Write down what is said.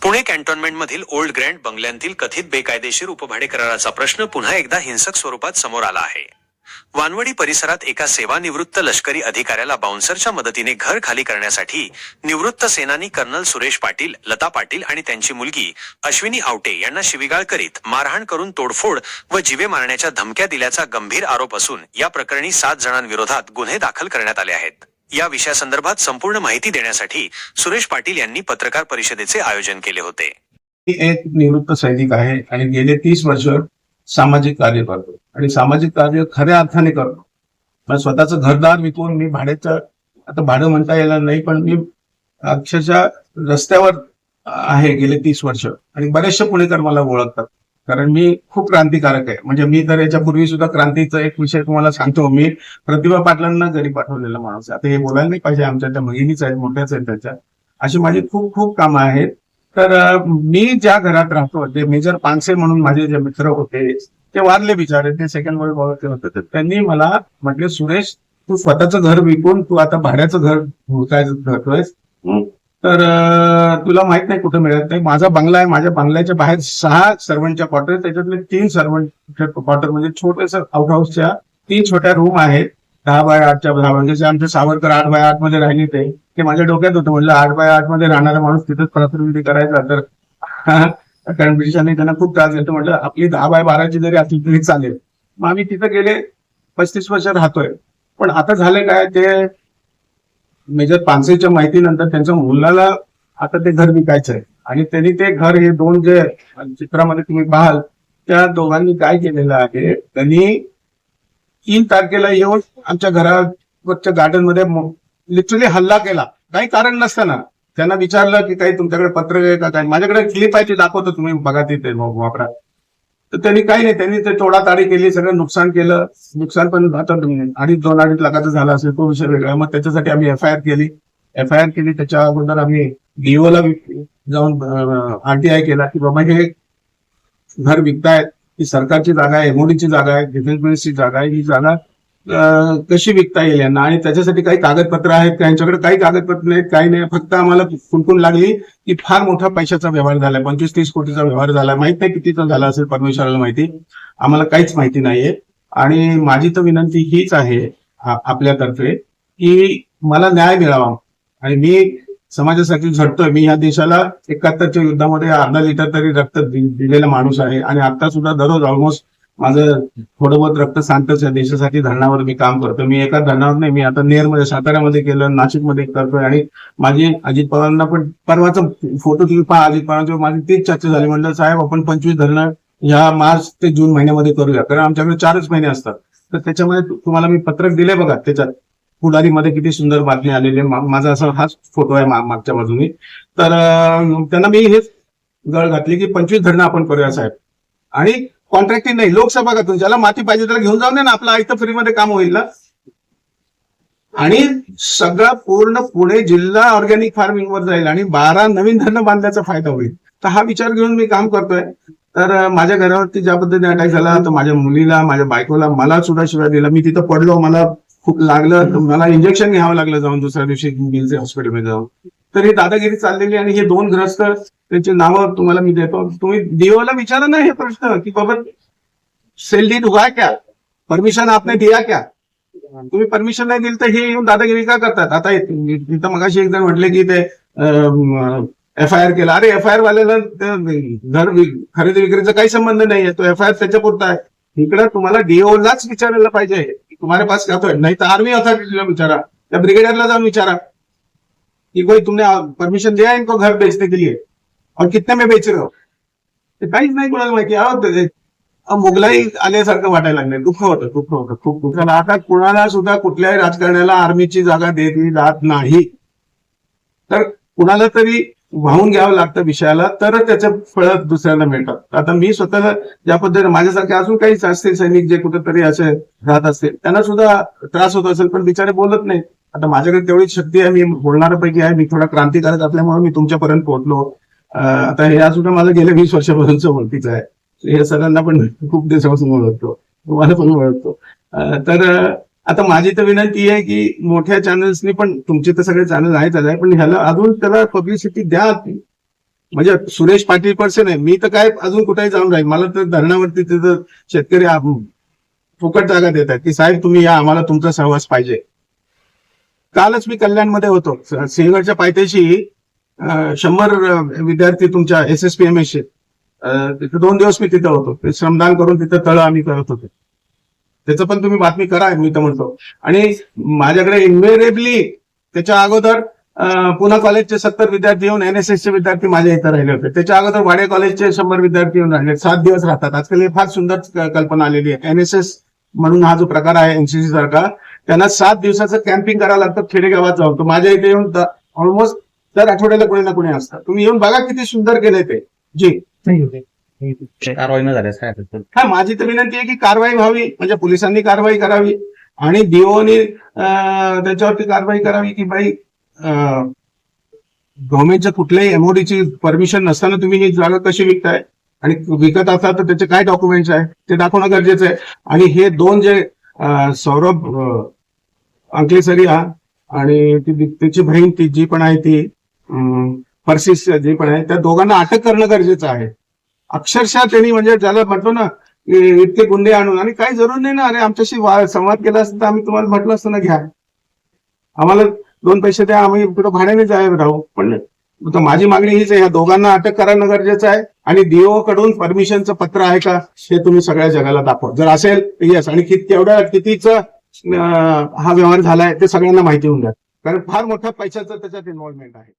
Pune कॅन्टोन्मेंटमधील old grand बंगल्यांतील कथित बेकायदेशीर उपभाडे कराराचा प्रश्न पुन्हा एकदा हिंसक स्वरूपात समोर आला आहे. वानवडी परिसरात एका सेवानिवृत्त लष्करी अधिकाऱ्याला बाउन्सरच्या मदतीने घर खाली करण्यासाठी निवृत्त सेनानी कर्नल सुरेश पाटील, लता पाटील आणि त्यांची मुलगी अश्विनी आवटे यांना शिवीगाळ करीत मारहाण करून तोडफोड व जीवे मारण्याच्या धमक्या दिल्याचा गंभीर आरोप असून या प्रकरणी 7 जणांविरोधात गुन्हे दाखल करण्यात आले आहेत. या विषयासंदर्भात संपूर्ण माहिती देण्यासाठी सुरेश पाटील यांनी पत्रकार परिषदेचे आयोजन केले होते. मी एक निवृत्त सैनिक आहे आणि गेले 30 वर्ष सामाजिक कार्य करतो आणि सामाजिक कार्य खऱ्या अर्थाने करतो. मला स्वतःचं घरदार विकून मी भाड्याचं, आता भाडं म्हणता येणार नाही, पण मी अक्षरशः रस्त्यावर आहे गेले 30 वर्ष आणि बरेचसे पुणेकर मला ओळखतात कारण मी खूप क्रांतिकारक आहे. म्हणजे मी तर याच्यापूर्वी सुद्धा क्रांतीचा एक विषय तुम्हाला सांगतो. मी प्रतिभा पाटलांना घरी पाठवलेला माणूस आहे. आता हे बोलायला नाही पाहिजे, आमच्या त्या भगिनीच आहेत, मोठ्याच आहेत त्याच्या. अशी माझी खूप खूप कामं आहेत. तर मी ज्या घरात राहतो ते मेजर पानसे म्हणून माझे जे मित्र होते ते वारले बिचारे, ते सेकंड वर्ल्ड वॉरचे होते. तर त्यांनी मला म्हटले, सुरेश तू स्वतःचं घर विकून तू आता भाड्याचं घर काय करतोयस, तर तुला माहित नाही कुठं मिळत नाही. माझा बंगला आहे, माझ्या बंगल्याच्या बाहेर 6 सर्वंटच्या क्वार्टर, त्याच्यातले 3 सर्वंटच्या क्वार्टर म्हणजे छोट्याशा आउटहाऊसच्या 3 छोट्या रूम आहेत. 10 बाय 8च्या, म्हणजे आमचे सावरकर 8 बाय 8 मध्ये राहिले ते माझ्या डोक्यात होतं. म्हटलं 8 बाय 8 मध्ये राहणारा माणूस तिथंच प्रातिनिधिक करायचा, तर कारण ब्रिटिशांनी त्यांना खूप त्रास देतो. म्हटलं आपली 10 बाय 12ची जरी असली तरी चालेल. मग आम्ही तिथं गेले 35 वर्ष राहतोय. पण आता झालं काय, ते मेजर पानसेच्या माहितीनंतर त्यांच्या मुलाला आता ते घर विकायचं आहे आणि त्यांनी ते घर, हे 2 जे चित्रामध्ये तुम्ही पाहाल, त्या दोघांनी काय केलेलं आहे, त्यांनी 3 तारखेला येऊन आमच्या घरावरच्या गार्डन मध्ये लिटरली हल्ला केला, काही कारण नसताना. त्यांना विचारलं की काही तुमच्याकडे पत्र आहे का, काय. माझ्याकडे क्लिप आहे, ती दाखवतो, तुम्ही बघा तिथे वापरा. तर त्यांनी काही नाही, त्यांनी ते तोडाताडी केली, सगळं नुकसान केलं. नुकसान पण आता 2.5 लाखाचं झालं असेल, तो विषय वेगळा. मग त्याच्यासाठी आम्ही एफआयआर केली. त्याच्या अगोदर आम्ही डीओला जाऊन आरटीआय केला की बाबा हे घर विकतायत, ही सरकारची जागा आहे, एमओडीची जागा आहे, डिफेन्स मिनिस्ट्रीची जागा आहे, ही जागा कशी विकता येईल यांना, आणि त्याच्यासाठी काही कागदपत्र आहेत, त्यांच्याकडे काही कागदपत्र नाहीत, काही नाही. फक्त आम्हाला कुणकुण लागली की फार मोठा पैशाचा व्यवहार झालाय, 25-30 कोटीचा व्यवहार झालाय. माहित नाही कितीचा झाला असेल, परमेश्वराला माहिती, आम्हाला काहीच माहिती नाहीये. आणि माझी तर विनंती हीच आहे आपल्यातर्फे की मला न्याय मिळावा. आणि मी समाजासाठी झटतोय. मी या देशाला 71च्या युद्धामध्ये अर्धा लिटर तरी रक्त दिलेला माणूस आहे आणि आता सुद्धा दररोज ऑलमोस्ट माझं थोडं बहुत रक्त सांगतच या देशासाठी. धरणावर मी काम करतो. मी एका धरणावर नाही, मी आता नेरमध्ये, साताऱ्यामध्ये केलं, नाशिकमध्ये करतोय. आणि माझी अजित पवारांना पण परवाचा फोटो तुम्ही पहा, अजित पवारांची माझी तीच चर्चा झाली. म्हटलं साहेब आपण 25 धरणं ह्या मार्च ते जून महिन्यामध्ये करूया, कारण आमच्याकडे 4च महिने असतात. तर त्याच्यामध्ये तुम्हाला मी पत्रक दिले बघा, त्याच्यात पुढारीमध्ये किती सुंदर बातमी आलेली. माझा असा हाच फोटो आहे मागच्या बाजूने. तर त्यांना मी हेच गळ घातली की 25 धरणं आपण करूया साहेब. आणि कॉन्ट्रॅक्टिंग नाही, लोकसभा का, ज्याला माती पाहिजे त्याला घेऊन जाऊन दे ना, आपलं आयतं फ्रीमध्ये काम होईल ना. आणि सगळा पूर्ण पुणे जिल्हा ऑर्गॅनिक फार्मिंगवर जाईल आणि 12 नवीन धरणं बांधण्याचा फायदा होईल. तर हा विचार घेऊन मी काम करतोय. तर माझ्या घरावरती ज्या पद्धतीने अटॅक झाला, तर माझ्या मुलीला, माझ्या बायकोला, मला सुद्धा शिवाय दिला. मी तिथं पडलो, मला खूप लागलं, मला इंजेक्शन घ्यावं लागलं जाऊन दुसऱ्या दिवशी गिलचे हॉस्पिटलमध्ये जाऊन. तर ही दादागिरी चाललेली. आणि हे 2 ग्रस्त, त्यांची नावं तुम्हाला मी देतो. तुम्ही डीओला विचारा ना हे प्रश्न की बाबा सेल डीड हुआ क्या, परमिशन आपने दिया क्या. तुम्ही परमिशन नाही दिली तर हे येऊन दादागिरी का करतात. आता इथं मगाशी एक जण म्हटले की ते एफआयआर केला. अरे एफआयआर वाल्याला घर खरेदी विक्रीचा काही संबंध नाहीये, तो एफआयआर त्याच्या पुरता आहे. इकडे तुम्हाला डीओलाच विचारायला पाहिजे तुम्हारे पास क्या तो है, नहीं तो आर्मी अथॉरिटीला विचारा, या ब्रिगेडियरला जाऊन विचारा कि कोई तुमने परमिशन दिया इनको घर बेचने के लिए और कितने में बेच रहे हो. ते काहीच नाही कोणाला माहिती. मुघलाई आल्यासारखं वाटायला लागले. दुःख होतं खूप दुःख. आता कुणाला सुद्धा कुठल्याही राजकारण्याला आर्मीची जागा दिली जात नाही. तर कुणाला तरी वाहून घ्यावं लागतं विषयाला, तर त्याचं फळ दुसऱ्याला मिळतात. आता मी स्वतःला ज्या पद्धतीने, माझ्यासारखे अजून काही असतील सैनिक जे कुठेतरी असे राहत असतील, त्यांना सुद्धा त्रास होत असेल, पण बिचारे बोलत नाही. आता माझ्याकडे तेवढी शक्ती आहे, मी बोलणाऱ्यापैकी आहे, मी थोडा क्रांतिकारक असल्यामुळे मी तुमच्यापर्यंत पोहोचलो. आता हे सुद्धा माझं गेल्या 20 वर्षापासूनच ओळखीचं आहे. हे सगळ्यांना पण खूप दिवसापासून ओळखतो, तुम्हाला पण ओळखतो. तर आता माझी तर विनंती आहे की मोठ्या चॅनल्सनी पण, तुमचे तर सगळे चॅनल आहेतच आहे, पण ह्याला अजून त्याला पब्लिसिटी द्या. म्हणजे सुरेश पाटील पर्सन आहे, मी तर काय अजून कुठेही जाऊन राहील. मला तर धरणावरती तिथं शेतकरी फुकट जागा देत आहेत की साहेब तुम्ही या, आम्हाला तुमचा सहवास पाहिजे. कालच मी कल्याणमध्ये होतो, सिंहगडच्या पायथ्याशी 100 विद्यार्थी तुमच्या SSPMS चे, तिथे 2 दिवस मी तिथे होतो. ते श्रमदान करून तिथं तळ आम्ही करत होते. त्याचं पण तुम्ही बातमी करा, मी तर म्हणतो. आणि माझ्याकडे इन्व्हेरेबली त्याच्या अगोदर पुणा कॉलेजचे 70 विद्यार्थी येऊन NSS चे विद्यार्थी माझ्या इथं राहिले होते. त्याच्या अगोदर वाडे कॉलेजचे 100 विद्यार्थी येऊन राहिले. 7 दिवस राहतात. आजकाल हे फार सुंदर कल्पना आलेली आहे. NSS म्हणून हा जो प्रकार आहे NCC सारखा, त्यांना 7 दिवसाचं कॅम्पिंग करावं लागतं खेडेगावात जाऊन. तो माझ्या इथे येऊन ऑलमोस्ट दर आठवड्याला कोणी ना कोणी असतं. तुम्ही येऊन बघा किती सुंदर केलंय ते. जी कारवाई न झाल्यास काय करतात? हा, माझी तर विनंती आहे की कारवाई व्हावी, म्हणजे पोलिसांनी कारवाई करावी आणि DOनी त्याच्यावरती कारवाई करावी की बाई गव्हर्नमेंटच्या कुठल्याही MODची परमिशन नसताना तुम्ही ही जागा कशी विकताय, आणि विकत असाल तर त्याचे काय डॉक्युमेंट्स आहे ते दाखवणं गरजेचं आहे. आणि हे 2 जे सौरभ अंकलेसरिया आणि त्याची बहीण ती जी पण आहे ती पर्सिस जी पण आहे, त्या दोघांना अटक करणं गरजेचं आहे. अक्षरशः त्यांनी म्हणजे ज्याला म्हणतो ना इतके गुन्हे आणून, आणि काही जरूर नाही ना, अरे आमच्याशी संवाद केला असता तर आम्ही तुम्हाला म्हटलं असतं ना घ्या, आम्हाला 2 पैसे द्या, आम्ही कुठं भाड्याने राहू. पण माझी मागणी हीच आहे, ह्या दोघांना अटक करणं गरजेचं आहे. आणि DO कडून परमिशनचं पत्र आहे का हे तुम्ही सगळ्या जगाला दाखवा. जर असेल येस, आणि कितीचं हा व्यवहार झालाय ते सगळ्यांना माहिती होऊन द्या, कारण फार मोठ्या पैशाचं त्याच्यात इन्व्हॉल्वमेंट आहे.